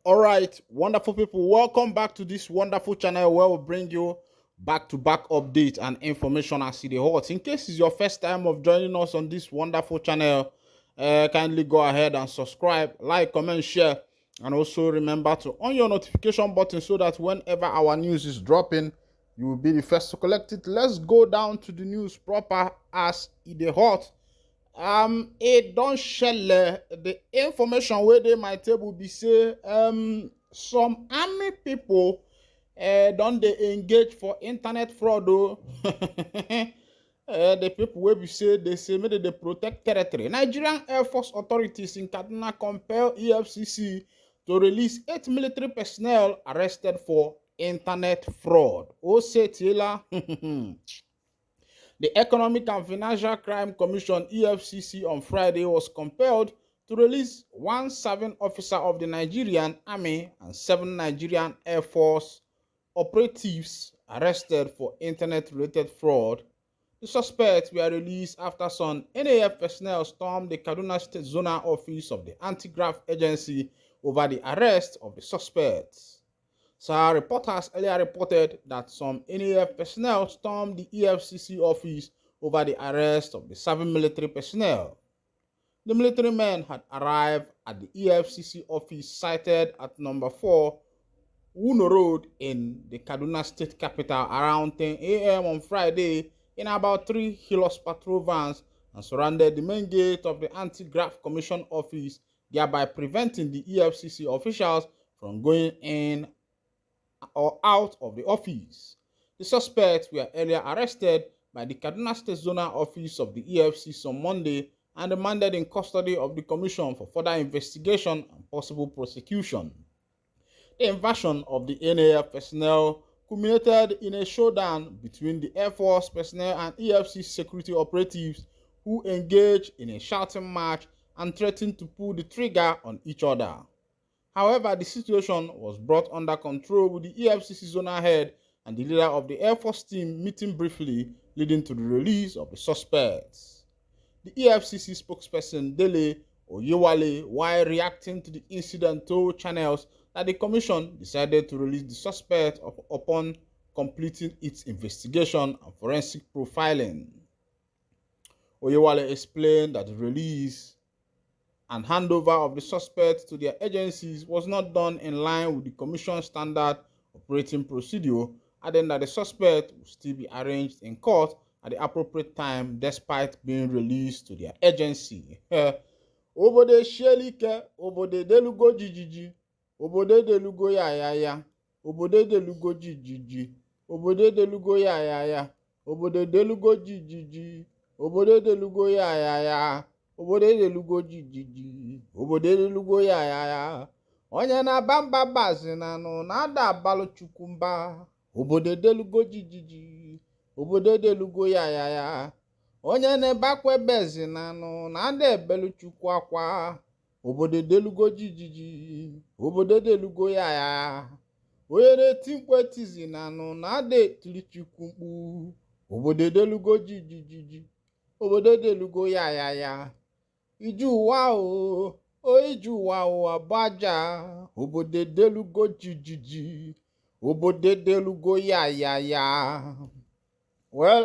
All right, wonderful people, welcome back to this wonderful channel where we bring you back-to-back updates and information as it hot. In case it's your first time of joining us on this wonderful channel, kindly go ahead and subscribe, like, comment, share, and also remember to on your notification button so that whenever our news is dropping, you will be the first to collect it. Let's go down to the news proper as it hot. It don't share the information where they my table be say some army people don't they engage for internet fraud though. The people where we say they say maybe they protect territory. Nigerian Air Force authorities in Kaduna compel EFCC to release 8 military personnel arrested for internet fraud. Ose Taylor. The Economic and Financial Crime Commission (EFCC) on Friday was compelled to release one serving officer of the Nigerian Army and 7 Nigerian Air Force operatives arrested for internet-related fraud. The suspects were released after some NAF personnel stormed the Kaduna State Zonal Office of the Anti-Graft Agency over the arrest of the suspects. Sahara reporters earlier reported that some NAF personnel stormed the EFCC office over the arrest of the 7 military personnel. The military men had arrived at the EFCC office sited at number 4 Uno Road in the Kaduna State capital around 10 a.m. on Friday in about 3 Hilux patrol vans and surrounded the main gate of the Anti-Graft Commission office, thereby preventing the EFCC officials from going in or out of the office. The suspects were earlier arrested by the Kaduna State Zonal Office of the EFCC on Monday and remanded in custody of the Commission for further investigation and possible prosecution. The invasion of the NAF personnel culminated in a showdown between the Air Force personnel and EFCC security operatives who engaged in a shouting match and threatened to pull the trigger on each other. However, the situation was brought under control with the EFCC zonal head and the leader of the Air Force team meeting briefly, leading to the release of the suspects. The EFCC spokesperson Dele Oyewale, while reacting to the incident, told channels that the commission decided to release the suspect upon completing its investigation and forensic profiling. Oyewale explained that the release and handover of the suspects to their agencies was not done in line with the Commission's standard operating procedure, adding that the suspect will still be arraigned in court at the appropriate time despite being released to their agency. Obode Shelike, Obode Delugo Jijiji, Obode Delugo Yaya, Obode Delugo Jijiji, Obode Delugo Yaya, Obode Delugo Jijiji, Obode Delugo Yaya. Obode delugo jijiji, obode delugo ya. Onye na-aba mba bazi na nụ na-ada abalụ chukwumba. Obode delugo jijiji, obode delugo ya. Onye na-ebakwa bezi na nụ na-ada ebelu chukwu akwa. Obode delugo jijiji, obode delugo ya. Onye na-eti mkpu etizi na nụ na-ada etiri chukwu mkpu. Obode delugo jijiji, obode delugo ya. Ijuwa o ijuwa o abaja, obode delugo jijiji, obode delugo ya. Well,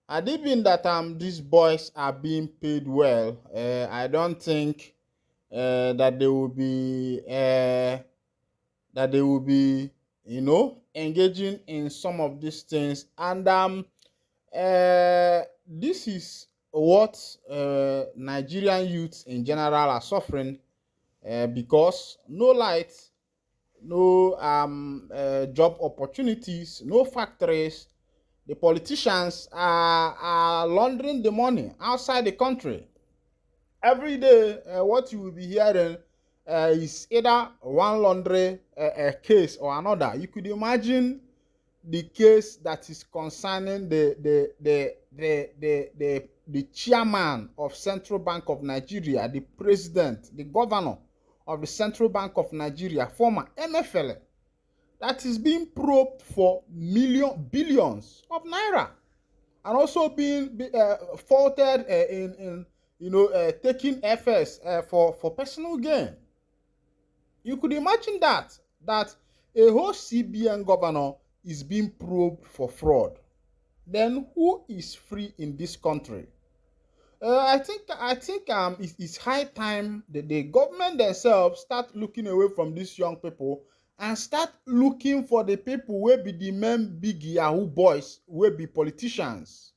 had it been that these boys are being paid well, I don't think that they will be engaging in some of these things. And this is what Nigerian youths in general are suffering because no light, no job opportunities, no factories. The politicians are laundering the money outside the country. Every day, what you will be hearing is either one laundry case or another. You could imagine the case that is concerning the chairman of Central Bank of Nigeria, the president, the governor of the Central Bank of Nigeria, former MFL, that is being probed for billions of naira, and also being faulted in taking FS for personal gain. You could imagine that a whole CBN governor is being probed for fraud. Then who is free in this country? I think it's high time that the government themselves start looking away from these young people and start looking for the people who be the men big Yahoo boys, who be politicians.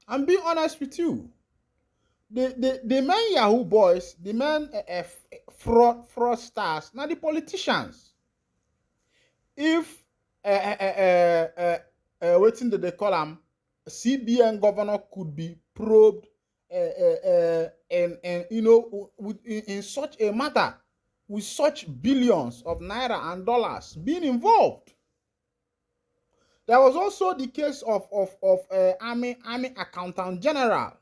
I'm being honest with you. The men Yahoo boys, the men fraudsters, now the politicians. If waiting that they call them, CBN governor could be probed and in such a matter with such billions of naira and dollars being involved. There was also the case of army accountant general,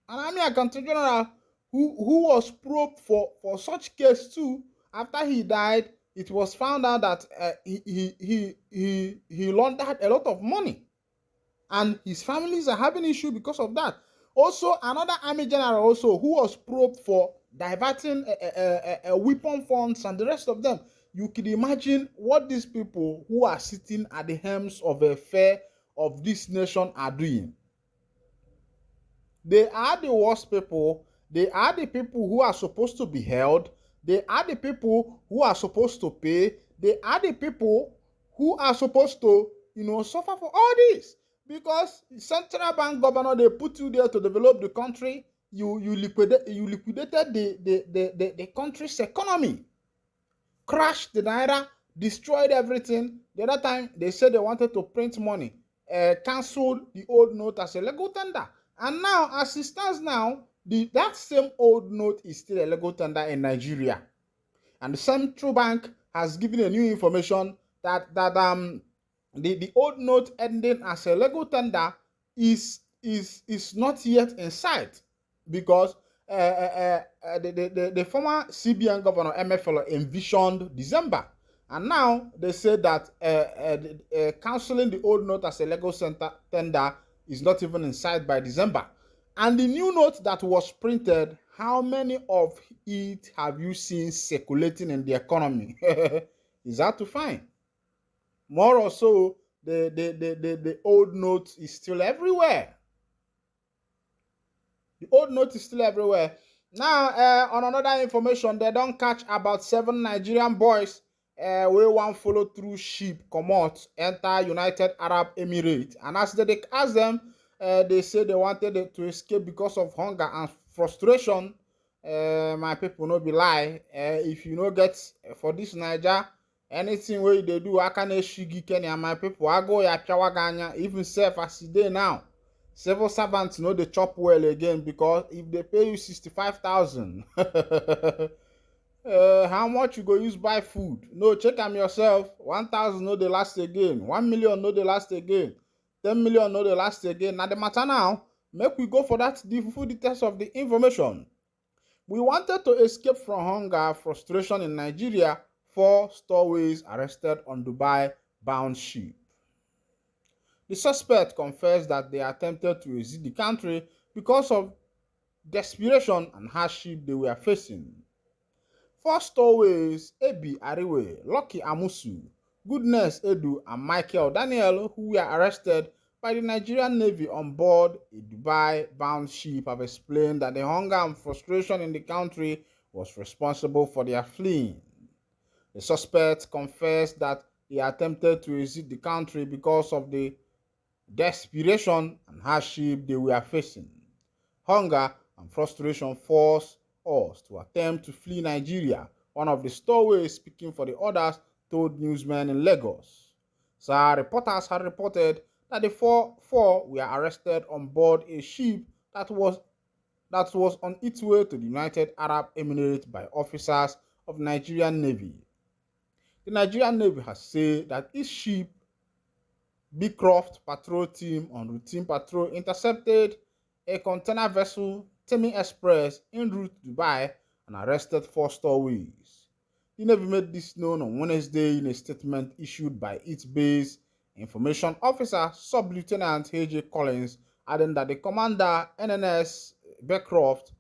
an army accountant general who was probed for such case too. After he died, it was found out that he laundered a lot of money, and his families are having issue because of that. Also, another army general also who was probed for diverting weapon funds and the rest of them. You can imagine what these people who are sitting at the helms of a affair of this nation are doing. They are the worst people. They are the people who are supposed to be held. They are the people who are supposed to pay. They are the people who are supposed to, suffer for all this. Because central bank governor, they put you there to develop the country. You liquidated the country's economy, crashed the naira, destroyed everything. The other time they said they wanted to print money, cancelled the old note as a legal tender. And now, as it stands now, that same old note is still a legal tender in Nigeria. And the central bank has given a new information that the old note ending as a legal tender is not yet in sight, because the former CBN governor MFL envisioned December, and now they say that cancelling the old note as a legal tender is not even in sight by December. And the new note that was printed, how many of it have you seen circulating in the economy? Is hard to find. More or so, the old note is still everywhere. The old note is still everywhere. Now, on another information, they don't catch about 7 Nigerian boys wey wan follow through ship comot enter United Arab Emirates. And as they ask them, they say they wanted to escape because of hunger and frustration. My people, no be lie. If you no get for this Naija, anything wey they do, I can shigi Kenya. My people, I go ya piawaganya. Even self as e dey now, civil servants no dey chop well again, because if they pay you 65,000, how much you go use buy food? No, check am yourself. 1,000 no dey last again. 1 million no dey last again. 10 million no dey last again. Now the matter now, make we go for that the full details of the information. We wanted to escape from hunger, frustration in Nigeria. 4 stowaways arrested on Dubai-bound ship. The suspect confessed that they attempted to exit the country because of desperation and hardship they were facing. 4 stowaways, Ebi Ariwe, Lucky Amusu, Goodness Edu, and Michael Daniel, who were arrested by the Nigerian Navy on board a Dubai-bound ship, have explained that the hunger and frustration in the country was responsible for their fleeing. The suspect confessed that he attempted to exit the country because of the desperation and hardship they were facing. Hunger and frustration forced us to attempt to flee Nigeria, one of the stowaways speaking for the others told newsmen in Lagos. So reporters had reported that the four were arrested on board a ship that was on its way to the United Arab Emirates by officers of Nigerian Navy. The Nigerian Navy has said that its ship, Beecroft patrol team on routine patrol, intercepted a container vessel, Tènśìòn Express, en route to Dubai and arrested 4 stowaways. The Navy made this known on Wednesday in a statement issued by its base information officer, Sub-Lieutenant H.J. Collins, adding that the commander, NNS Beecroft,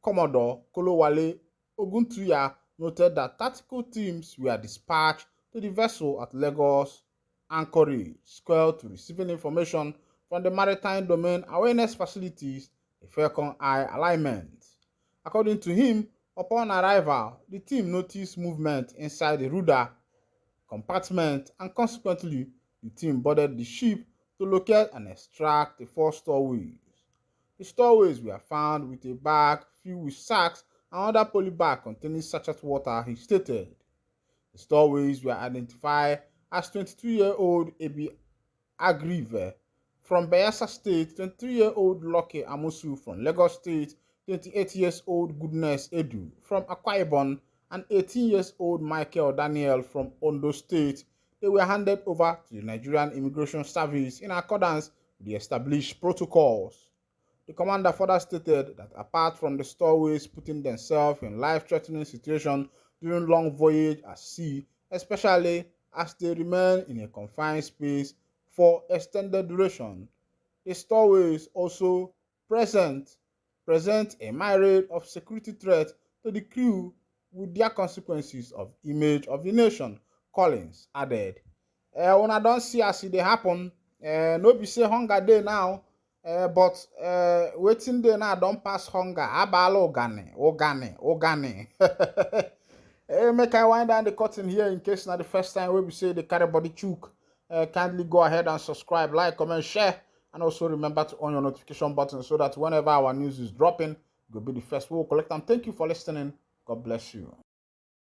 Commodore Kolowale Oguntuya, noted that tactical teams were dispatched to the vessel at Lagos anchorage, square to receiving information from the Maritime Domain Awareness Facilities, the Falcon Eye alignment. According to him, upon arrival, the team noticed movement inside the rudder compartment, and consequently, the team boarded the ship to locate and extract the 4 stowaways. The stowaways were found with a bag filled with sacks and other polybags containing sachet water, he stated. The stowaways were identified as 22-year-old Ebi Agrive from Bayelsa State, 23-year-old Lucky Amusu from Lagos State, 28-year-old Goodness Edu from Akwa Ibom, and 18-year-old Michael Daniel from Ondo State. They were handed over to the Nigerian Immigration Service in accordance with the established protocols. The commander further stated that apart from the stowaways putting themselves in life-threatening situations during long voyage at sea, especially as they remain in a confined space for extended duration, the stowaways also present a myriad of security threats to the crew with their consequences of image of the nation, Collins added. Una don see as e dey happen, no be say hunger dey now, but wetin dey now don pass hunger. Abala ogane. Make I wind down the curtain here in case na the first time wey we say dey carry body chook. Kindly go ahead and subscribe, like, comment, share, and also remember to on your notification button so that whenever our news is dropping, you'll be the first. We'll collect them. Thank you for listening. God bless you.